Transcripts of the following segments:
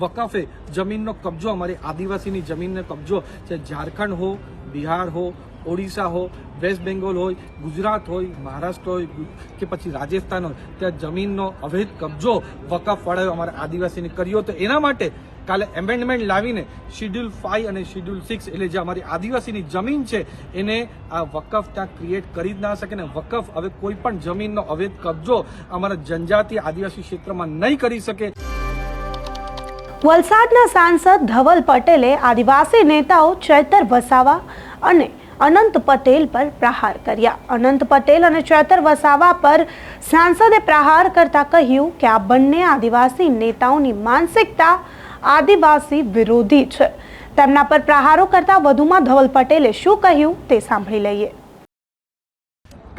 વકફે જમીનનો કબજો, અમારી આદિવાસીની જમીનનો કબજો છે, ઝારખંડ હો, બિહાર હો, ઓડિશા हो, વેસ્ટ બેંગોલ હોય, ગુજરાત હોય, મહારાષ્ટ્ર હોય કે પછી રાજસ્થાન હોય, ત્યાં જમીનનો અવૈધ કબજો વકફ વાળાએ અમારા આદિવાસીને કર્યો. તો એના માટે કાલે એમેન્ડમેન્ટ લાવીને શેડ્યુલ 5 અને શેડ્યુલ 6 એટલે જે અમારી આદિવાસીની જમીન છે એને આ વકફ ત્યાં ક્રિએટ કરી જ ના શકે ને વકફ હવે કોઈ પણ જમીનનો અવૈધ કબજો અમારા જનજાતિ આદિવાસી ક્ષેત્રમાં નહીં કરી શકે. વલસાડના સાંસદ ધવલ પટેલે આદિવાસી નેતાઓ ચૈતર વસાવા અને અનંત પટેલ પર પ્રહાર કર્યા. અનંત પટેલ અને ચૈતર વસાવા પર સાંસદે પ્રહાર કરતા કહ્યું કે આ બંને આદિવાસી નેતાઓની માનસિકતા આદિવાસી વિરોધી છે. તેમના પર પ્રહારો કરતા વધુમાં ધવલ પટેલે શું કહ્યું તે સાંભળી લઈએ.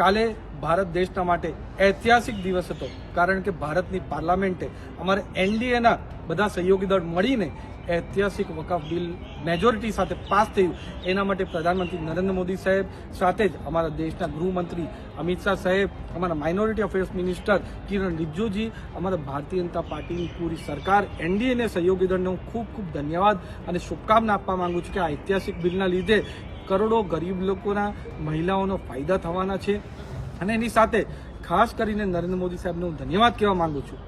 કાલે ભારત દેશના માટે ઐતિહાસિક દિવસ હતો, કારણ કે ભારતની પાર્લામેન્ટે અમારે એનડીએના બધા સહયોગી દળ મળીને ઐતિહાસિક વકફ બિલ મેજોરિટી સાથે પાસ થયું. એના માટે પ્રધાનમંત્રી નરેન્દ્ર મોદી સાહેબ સાથે જ અમારા દેશના ગૃહમંત્રી અમિત શાહ સાહેબ, અમારા માઇનોરિટી અફેર્સ મિનિસ્ટર કિરણ રિજ્જુજી, અમારા ભારતીય જનતા પાર્ટીની પૂરી સરકાર, એનડીએને સહયોગી દળને હું ખૂબ ખૂબ ધન્યવાદ અને શુભકામના આપવા માંગુ છું કે આ ઐતિહાસિક બિલના લીધે કરોડો ગરીબ લોકોના, મહિલાઓનો ફાયદા થવાના છે. અને એની સાથે ખાસ કરીને નરેન્દ્ર મોદી સાહેબને હું ધન્યવાદ કહેવા માંગુ છું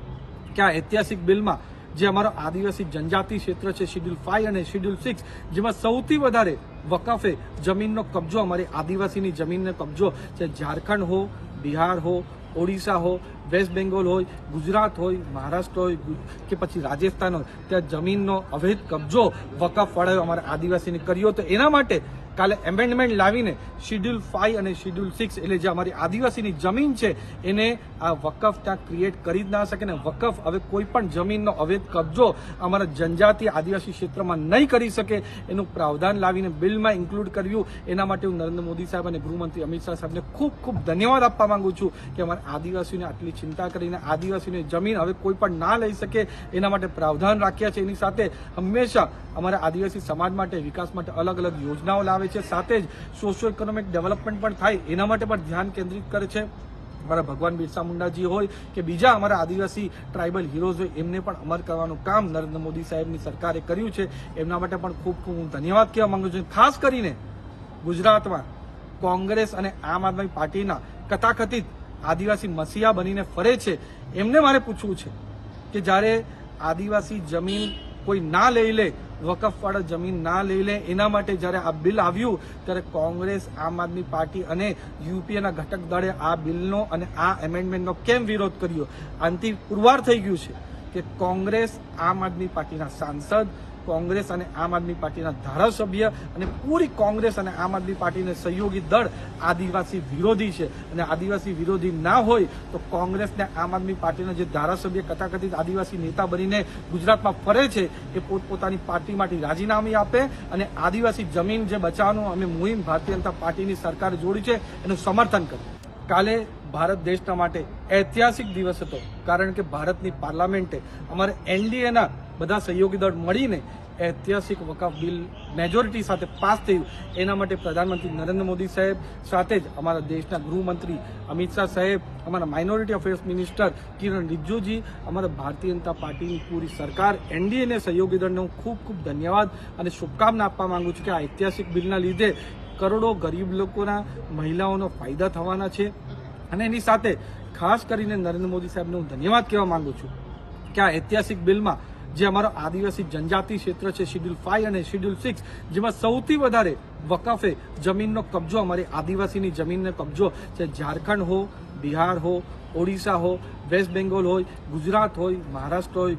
કે આ ઐતિહાસિક બિલમાં જે અમારો આદિવાસી જનજાતિ ક્ષેત્ર છે શેડ્યુલ 5 અને શેડ્યુલ 6, જેમાં સૌથી વધારે વકફે જમીનનો કબજો, અમારી આદિવાસીની જમીનનો કબજો છે, ઝારખંડ હો, બિહાર હો, ઓડિશા હો, વેસ્ટ બેંગોલ હોય, ગુજરાત હોય, મહારાષ્ટ્ર હોય કે પછી રાજસ્થાન હોય, ત્યાં જમીનનો અવૈધ કબજો વકફ વાળાએ અમારા આદિવાસીને કર્યો. તો એના માટે કાલે એમેન્ડમેન્ટ લાવીને શેડ્યુલ 5 અને શેડ્યુલ 6 એટલે જે અમારી આદિવાસીની જમીન છે એને આ વકફ ત્યાં ક્રિએટ કરી જ ના શકે ને વકફ હવે કોઈ પણ જમીનનો અવૈધ કબજો અમારા જનજાતિ આદિવાસી ક્ષેત્રમાં નહીં કરી શકે એનું પ્રાવધાન લાવીને બિલમાં ઇન્ક્લુડ કર્યું. એના માટે હું નરેન્દ્ર મોદી સાહેબ અને ગૃહમંત્રી અમિત શાહ સાહેબને ખૂબ ખૂબ ધન્યવાદ આપવા માંગુ છું કે અમારા આદિવાસીઓને આટલી ચિંતા કરીને આદિવાસીઓની જમીન હવે કોઈ પણ ના લઈ શકે એના માટે પ્રાવધાન રાખ્યા છે. એની સાથે હંમેશા અમારા આદિવાસી સમાજ માટે, વિકાસ માટે અલગ અલગ યોજનાઓ લાવે છે. સાથે જ સોશિયો ઇકોનોમિક ડેવલપમેન્ટ પણ થાય એના માટે પણ ધ્યાન કેન્દ્રિત કરે છે. અમારા ભગવાન બિરસા મુંડાજી હોય કે બીજા અમારા આદિવાસી ટ્રાઇબલ હીરોઝ હોય, એમને પણ અમર કરવાનું કામ નરેન્દ્ર મોદી સાહેબની સરકારે કર્યું છે. એમના માટે પણ ખૂબ ખૂબ હું ધન્યવાદ કહેવા માંગુ છું. ખાસ કરીને ગુજરાતમાં કોંગ્રેસ અને આમ આદમી પાર્ટીના કથાકથિત આદિવાસી મસીહા બનીને ફરે છે, એમને મારે પૂછવું છે કે જ્યારે આદિવાસી જમીન કોઈ ના લઈ લે, વકફવાળા જમીન ના લઈ લે, એના માટે જ્યારે આ બિલ આવ્યું ત્યારે કોંગ્રેસ, આમ આદમી પાર્ટી અને યુપીએના ઘટક દળે આ બિલનો અને આ એમેન્ડમેન્ટનો કેમ વિરોધ કર્યો? આનાથી પુરવાર થઈ ગયું છે કે કોંગ્રેસ, આમ આદમી પાર્ટીના સાંસદ, કોંગ્રેસ અને આમ આદમી પાર્ટીના ધારાસભ્ય અને પૂરી કોંગ્રેસ અને આમ આદમી પાર્ટીને સહયોગી દળ આદિવાસી વિરોધી છે. અને આદિવાસી વિરોધી ના હોય તો કોંગ્રેસ ને આમ આદમી પાર્ટીના જે ધારાસભ્ય કથાકથિત આદિવાસી નેતા બનીને ગુજરાતમાં ફરે છે એ પોતપોતાની પાર્ટીમાંથી રાજીનામું આપે અને આદિવાસી જમીન જે બચાવવાનું અમે મુહિમ ભારતીય જનતા પાર્ટીની સરકારે જોડી છે એનું સમર્થન કરે. કાલે ભારત દેશના માટે ઐતિહાસિક દિવસ હતો, કારણ કે ભારતની પાર્લામેન્ટે અમારે એનડીએના બધા સહયોગી દળ મળીને ઐતિહાસિક વકફ બિલ મેજોરિટી સાથે પાસ થયું. એના માટે પ્રધાનમંત્રી નરેન્દ્ર મોદી સાહેબ સાથે જ અમારા દેશના ગૃહમંત્રી અમિત શાહ સાહેબ, અમારા માઇનોરિટી અફેર્સ મિનિસ્ટર કિરણ રિજ્જુજી, અમારા ભારતીય જનતા પાર્ટીની પૂરી સરકાર, એનડીએને સહયોગી દળને હું ખૂબ ખૂબ ધન્યવાદ અને શુભકામના આપવા માંગુ છું કે આ ઐતિહાસિક બિલના લીધે કરોડો ગરીબ લોકોના, મહિલાઓનો ફાયદા થવાના છે. અને એની સાથે ખાસ કરીને નરેન્દ્ર મોદી સાહેબને હું ધન્યવાદ કહેવા માંગુ છું કે આ ઐતિહાસિક બિલમાં જે અમારો આદિવાસી જનજાતિ ક્ષેત્ર છે શેડ્યુલ 5 અને શેડ્યુલ 6, જેમાં સૌથી વધારે વકફે જમીનનો કબજો, અમારી આદિવાસીની જમીનનો કબજો છે, ઝારખંડ હો, બિહાર હો, ઓડિશા હો, વેસ્ટ બેંગોલ હોય, ગુજરાત હોય, મહારાષ્ટ્ર હોય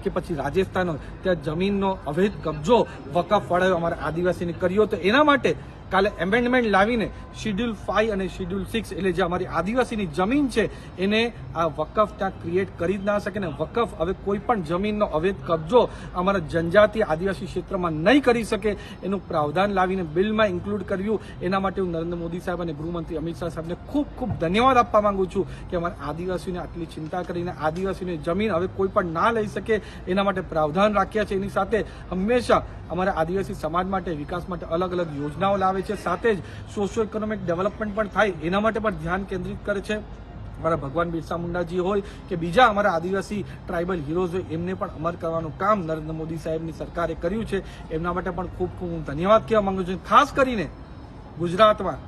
કે પછી રાજસ્થાન હોય, ત્યાં જમીનનો અવૈધ કબજો વકફ વાળાએ અમારા આદિવાસીને કર્યો. તો એના માટે કાલે એમેન્ડમેન્ટ લાવીને શેડ્યુલ 5 અને શેડ્યુલ 6 એટલે જે અમારી આદિવાસીની જમીન છે એને આ વકફ ત્યાં ક્રિએટ કરી જ ના શકે ને વકફ હવે કોઈ પણ જમીનનો અવૈધ કબજો અમારા જનજાતિ આદિવાસી ક્ષેત્રમાં નહીં કરી શકે એનું પ્રાવધાન લાવીને બિલમાં ઇન્ક્લુડ કર્યું. એના માટે હું નરેન્દ્ર મોદી સાહેબ અને ગૃહમંત્રી અમિત શાહ સાહેબને ખૂબ ખૂબ ધન્યવાદ આપવા માંગુ છું કે અમારા આદિવાસીઓને આટલી ચિંતા કરીને આદિવાસીઓની જમીન હવે કોઈ પણ ના લઈ શકે એના માટે પ્રાવધાન રાખ્યા છે. એની સાથે હંમેશા અમારા આદિવાસી સમાજ માટે, વિકાસ માટે અલગ અલગ યોજનાઓ લાવે છે. સાથે જ સોશિયો ઇકોનોમિક ડેવલપમેન્ટ પણ થાય એના માટે પણ ધ્યાન કેન્દ્રિત કરે છે. અમારા ભગવાન બિરસા મુંડાજી હોય કે બીજા અમારા આદિવાસી ટ્રાઇબલ હીરોઝ હોય એમને પણ અમર કરવાનું કામ નરેન્દ્ર મોદી સાહેબની સરકારે કર્યું છે. એમના માટે પણ ખૂબ ખૂબ હું ધન્યવાદ કહેવા માંગુ છું. ખાસ કરીને ગુજરાતમાં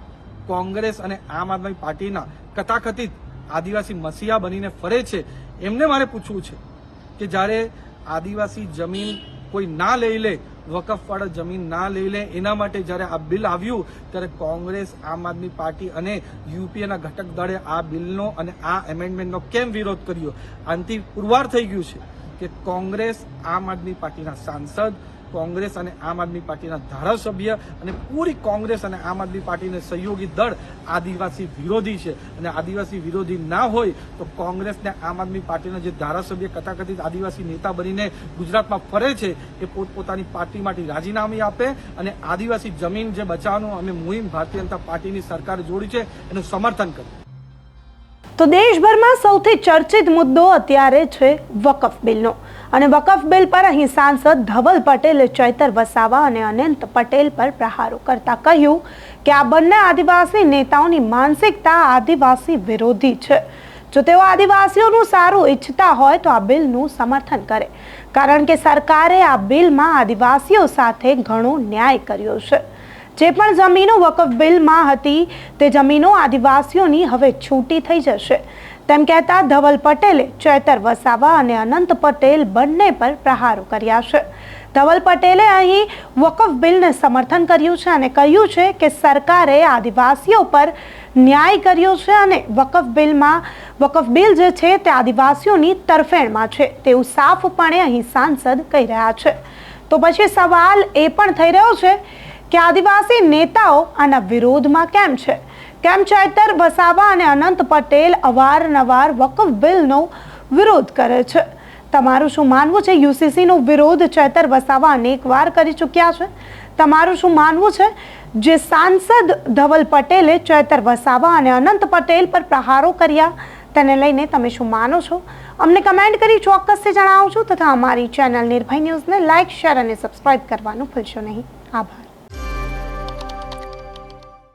કોંગ્રેસ અને આમ આદમી પાર્ટીના કથાકથિત આદિવાસી મસીહા બનીને ફરે છે, એમને મારે પૂછવું છે કે જ્યારે આદિવાસી જમીન કોઈ ના લઈ લે, વકફવાળા જમીન ના લઈ લે, એના માટે જ્યારે આ બિલ આવ્યું ત્યારે કોંગ્રેસ, આમ આદમી પાર્ટી અને યુપીએના ઘટક દળે આ બિલનો અને આ એમેન્ડમેન્ટનો કેમ વિરોધ કર્યો? આનાથી પુરવાર થઈ ગયું છે કે કોંગ્રેસ, આમ આદમી પાર્ટીના સાંસદ, કોંગ્રેસ અને આમ આદમી પાર્ટીના ધારાસભ્ય અને પૂરી કોંગ્રેસ અને આમ આદમી પાર્ટીને સહયોગી દળ આદિવાસી વિરોધી છે. અને આદિવાસી વિરોધી ના હોય તો કોંગ્રેસ ને આમ આદમી પાર્ટીના જે ધારાસભ્ય કથાકથિત આદિવાસી નેતા બનીને ગુજરાતમાં ફરે છે એ પોતપોતાની પાર્ટીમાંથી રાજીનામું આપે અને આદિવાસી જમીન જે બચાવવાનું અમે મુહિમ ભારતીય જનતા પાર્ટીની સરકારે જોડી છે એનું સમર્થન કરે. તો દેશભરમાં સૌથી ચર્ચિત મુદ્દો અત્યારે છે વકફ બિલનો. અને વકફ બિલ પર અહીં સાંસદ ધવલ પટેલે ચૈતર વસાવા અને અનંત પટેલ પર પ્રહારો કરતા કહ્યું કે આ બંને આદિવાસી નેતાઓની માનસિકતા આદિવાસી વિરોધી છે. જો તેઓ આદિવાસીઓનું સારું ઈચ્છતા હોય તો આ બિલનું સમર્થન કરે, કારણ કે સરકારે આ બિલમાં આદિવાસીઓ સાથે ઘણો ન્યાય કર્યો છે. જે પણ જમીનો વકફ બિલમાં હતી તે જમીનો આદિવાસીઓની હવે છૂટી થઈ જશે, તેમ કહેતા ધવલ પટેલે ચૈતર વસાવા અને અનંત પટેલ બંને પર પ્રહારો કર્યા છે. ધવલ પટેલે અહીં વકફ બિલને સમર્થન કર્યું છે અને કહ્યું છે કે સરકારે આદિવાસીઓ પર ન્યાય કર્યો છે અને વકફ બિલ જે છે તે આદિવાસીઓની તરફેણમાં છે તેવું સાફપણે અહીં સાંસદ કહી રહ્યા છે. તો પછી સવાલ એ પણ થઈ રહ્યો છે કે આદિવાસી નેતાઓ આના વિરોધમાં કેમ છે? કેમ ચૈતર વસાવા અને અનંત પટેલ અવારનવાર વકફ બિલનો વિરોધ કરે છે? તમારું શું માનવું છે? યુસીસીનો વિરોધ ચૈતર વસાવા અનેકવાર કરી ચૂક્યા છે. તમારું શું માનવું છે? જે સાંસદ ધવલ પટેલે ચૈતર વસાવા અને અનંત પટેલ પર પ્રહારો કર્યા તેને લઈને તમે શું માનો છો? અમને કમેન્ટ કરી ચોક્કસથી જણાવજો તથા અમારી ચેનલ નિર્ભય ન્યૂઝને લાઇક, શેર અને સબસ્ક્રાઇબ કરવાનું ભૂલશો નહીં. આભાર.